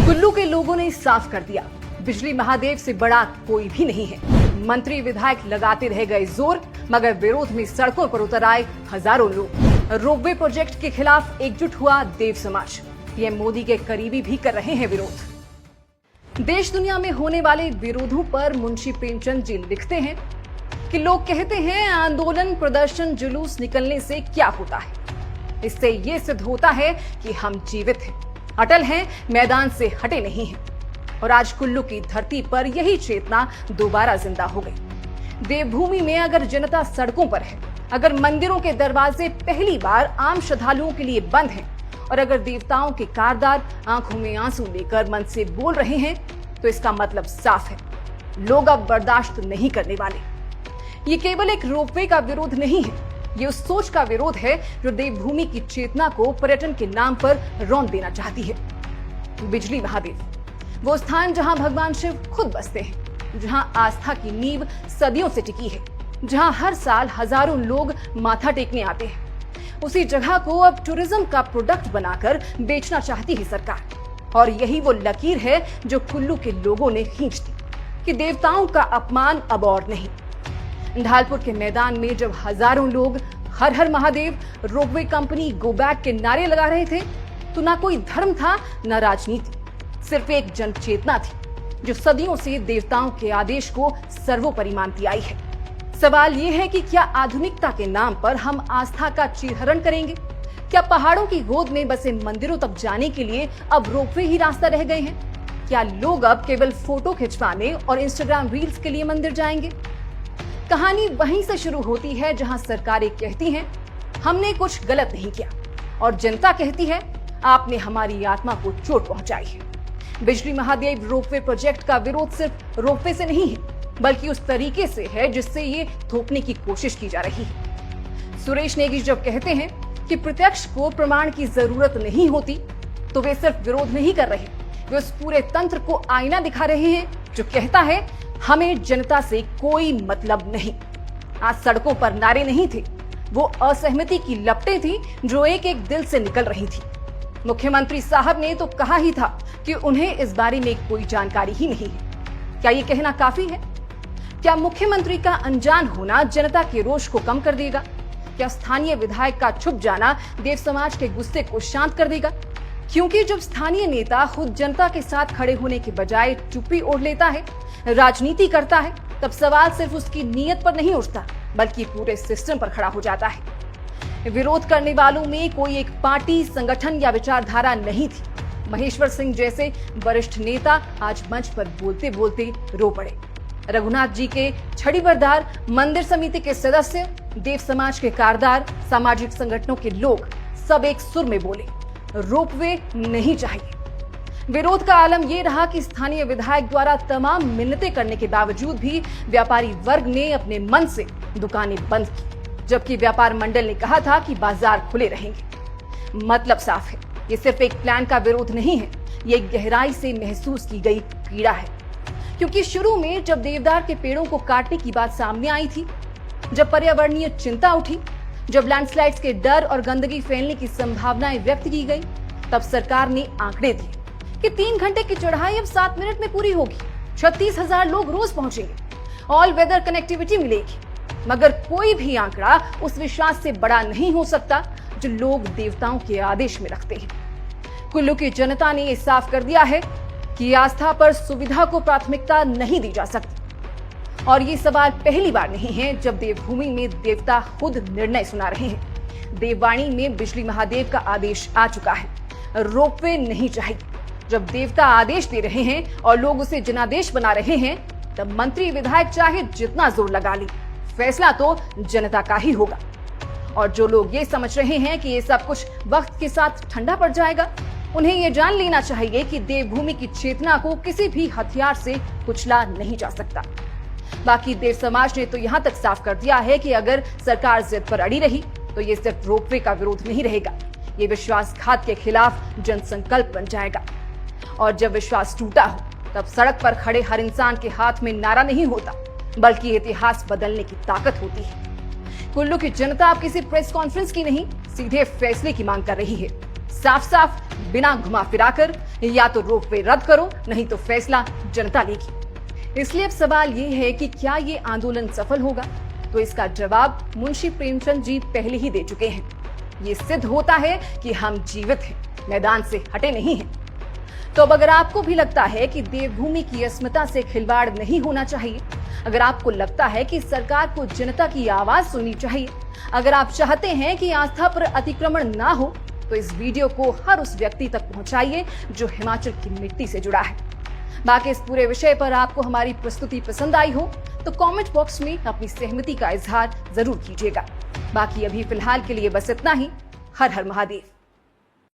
कुल्लू के लोगों ने साफ कर दिया, बिजली महादेव से बड़ा कोई भी नहीं है। मंत्री विधायक लगाते रह गए जोर, मगर विरोध में सड़कों पर उतर आए हजारों लोग। रोपवे प्रोजेक्ट के खिलाफ एकजुट हुआ देव समाज। पीएम मोदी के करीबी भी कर रहे हैं विरोध। देश दुनिया में होने वाले विरोधों पर मुंशी प्रेमचंद जी लिखते हैं कि लोग कहते हैं आंदोलन, प्रदर्शन, जुलूस निकलने से क्या होता है। इससे ये सिद्ध होता है कि हम जीवित हैं, अटल हैं, मैदान से हटे नहीं हैं। और आज कुल्लू की धरती पर यही चेतना दोबारा जिंदा हो गई। देवभूमि में अगर जनता सड़कों पर है, अगर मंदिरों के दरवाजे पहली बार आम श्रद्धालुओं के लिए बंद हैं, और अगर देवताओं के कारदार आंखों में आंसू लेकर मन से बोल रहे हैं, तो इसका मतलब साफ है, लोग अब बर्दाश्त नहीं करने वाले। ये केवल एक रोपवे का विरोध नहीं है, ये उस सोच का विरोध है जो देवभूमि की चेतना को पर्यटन के नाम पर रौंद देना चाहती है। बिजली महादेव, वो स्थान जहां भगवान शिव खुद बसते हैं, जहां आस्था की नींव सदियों से टिकी है, जहां हर साल हजारों लोग माथा टेकने आते हैं, उसी जगह को अब टूरिज्म का प्रोडक्ट बनाकर बेचना चाहती है सरकार। और यही वो लकीर है जो कुल्लू के लोगों ने खींच दी कि देवताओं का अपमान अब और नहीं। ढालपुर के मैदान में जब हजारों लोग हर हर Mahadev, ropeway company, go back के नारे लगा रहे थे, तो ना कोई धर्म था, ना राजनीति, सिर्फ एक जन चेतना थी जो सदियों से देवताओं के आदेश को सर्वोपरि मानती आई है। सवाल यह है कि क्या आधुनिकता के नाम पर हम आस्था का चीरहरण करेंगे? क्या पहाड़ों की गोद में बसे मंदिरों तक जाने के लिए अब रोपवे ही रास्ता रह गए हैं? क्या लोग अब केवल फोटो खिंचवाने और इंस्टाग्राम रील्स के लिए मंदिर जाएंगे? कहानी वहीं से शुरू होती है जहां सरकारें कहती हैं हमने कुछ गलत नहीं किया, और जनता कहती है आपने हमारी आत्मा को चोट पहुंचाई है। बिजली महादेव रोपवे प्रोजेक्ट का विरोध सिर्फ रोपवे से नहीं है, बल्कि उस तरीके से है जिससे ये थोपने की कोशिश की जा रही है। सुरेश नेगी जब कहते हैं कि प्रत्यक्ष को प्रमाण की जरूरत नहीं होती, तो वे सिर्फ विरोध नहीं कर रहे, वे उस पूरे तंत्र को आईना दिखा रहे हैं जो कहता है हमें जनता से कोई मतलब नहीं। आज सड़कों पर नारे नहीं थे, वो असहमति की लपटें थी जो एक एक दिल से निकल रही थी। मुख्यमंत्री साहब ने तो कहा ही था कि उन्हें इस बारे में कोई जानकारी ही नहीं है। क्या ये कहना काफी है? क्या मुख्यमंत्री का अनजान होना जनता के रोष को कम कर देगा? क्या स्थानीय विधायक का छुप जाना देव समाज के गुस्से को शांत कर देगा? क्योंकि जब स्थानीय नेता खुद जनता के साथ खड़े होने के बजाय चुप्पी ओढ़ लेता है, राजनीति करता है, तब सवाल सिर्फ उसकी नीयत पर नहीं उठता, बल्कि पूरे सिस्टम पर खड़ा हो जाता है। विरोध करने वालों में कोई एक पार्टी, संगठन या विचारधारा नहीं थी। महेश्वर सिंह जैसे वरिष्ठ नेता आज मंच पर बोलते बोलते रो पड़े। रघुनाथ जी के छड़ीबरदार, मंदिर समिति के सदस्य, देव समाज के कारदार, सामाजिक संगठनों के लोग सब एक सुर में बोले, रोपवे नहीं चाहिए। विरोध का आलम यह रहा कि स्थानीय विधायक द्वारा तमाम मिन्नतें करने के बावजूद भी व्यापारी वर्ग ने अपने मन से दुकानें बंद की, जबकि व्यापार मंडल ने कहा था कि बाजार खुले रहेंगे। मतलब साफ है, ये सिर्फ एक प्लान का विरोध नहीं है, ये गहराई से महसूस की गई पीड़ा है। क्योंकि शुरू में जब देवदार के पेड़ों को काटने की बात सामने आई थी, जब पर्यावरणीय चिंता उठी, जब लैंडस्लाइड्स के डर और गंदगी फैलने की संभावनाएं व्यक्त की गई, तब सरकार ने आंकड़े दिए कि 3 घंटे की चढ़ाई अब 7 मिनट में पूरी होगी, 36,000 लोग रोज पहुंचेंगे, ऑल वेदर कनेक्टिविटी मिलेगी। मगर कोई भी आंकड़ा उस विश्वास से बड़ा नहीं हो सकता जो लोग देवताओं के आदेश में रखते हैं। कुल्लू की जनता ने यह साफ कर दिया है कि आस्था पर सुविधा को प्राथमिकता नहीं दी जा सकती। और ये सवाल पहली बार नहीं है जब देवभूमि में देवता खुद निर्णय सुना रहे हैं। देववाणी में बिजली महादेव का आदेश आ चुका है, रोपवे नहीं चाहिए। जब देवता आदेश दे रहे हैं और लोग उसे जनादेश बना रहे हैं, तब मंत्री विधायक चाहे जितना जोर लगा ले, फैसला तो जनता का ही होगा। और जो लोग ये समझ रहे हैं कि ये सब कुछ वक्त के साथ ठंडा पड़ जाएगा, उन्हें ये जान लेना चाहिए कि देवभूमि की चेतना को किसी भी हथियार से कुचला नहीं जा सकता। बाकी देव समाज ने तो यहाँ तक साफ कर दिया है कि अगर सरकार जिद पर अड़ी रही, तो ये सिर्फ रोपवे का विरोध नहीं रहेगा, ये विश्वासघात के खिलाफ जनसंकल्प बन जाएगा। और जब विश्वास टूटा हो, तब सड़क पर खड़े हर इंसान के हाथ में नारा नहीं होता, बल्कि इतिहास बदलने की ताकत होती है। कुल्लू की जनता अब किसी प्रेस कॉन्फ्रेंस की नहीं, सीधे फैसले की मांग कर रही है। साफ साफ बिना घुमा फिराकर या तो रोपवे रद्द करो, नहीं तो फैसला जनता लेगी। इसलिए अब सवाल ये है कि क्या ये आंदोलन सफल होगा? तो इसका जवाब मुंशी प्रेमचंद जी पहले ही दे चुके हैं। ये सिद्ध होता है कि हम जीवित हैं, मैदान से हटे नहीं हैं। तो अब अगर आपको भी लगता है कि देवभूमि की अस्मिता से खिलवाड़ नहीं होना चाहिए, अगर आपको लगता है कि सरकार को जनता की आवाज सुननी चाहिए, अगर आप चाहते हैं कि आस्था पर अतिक्रमण ना हो, तो इस वीडियो को हर उस व्यक्ति तक पहुंचाइए जो हिमाचल की मिट्टी से जुड़ा है। बाकी इस पूरे विषय पर आपको हमारी प्रस्तुति पसंद आई हो तो कमेंट बॉक्स में अपनी सहमति का इजहार जरूर कीजिएगा। बाकी अभी फिलहाल के लिए बस इतना ही। हर हर महादेव।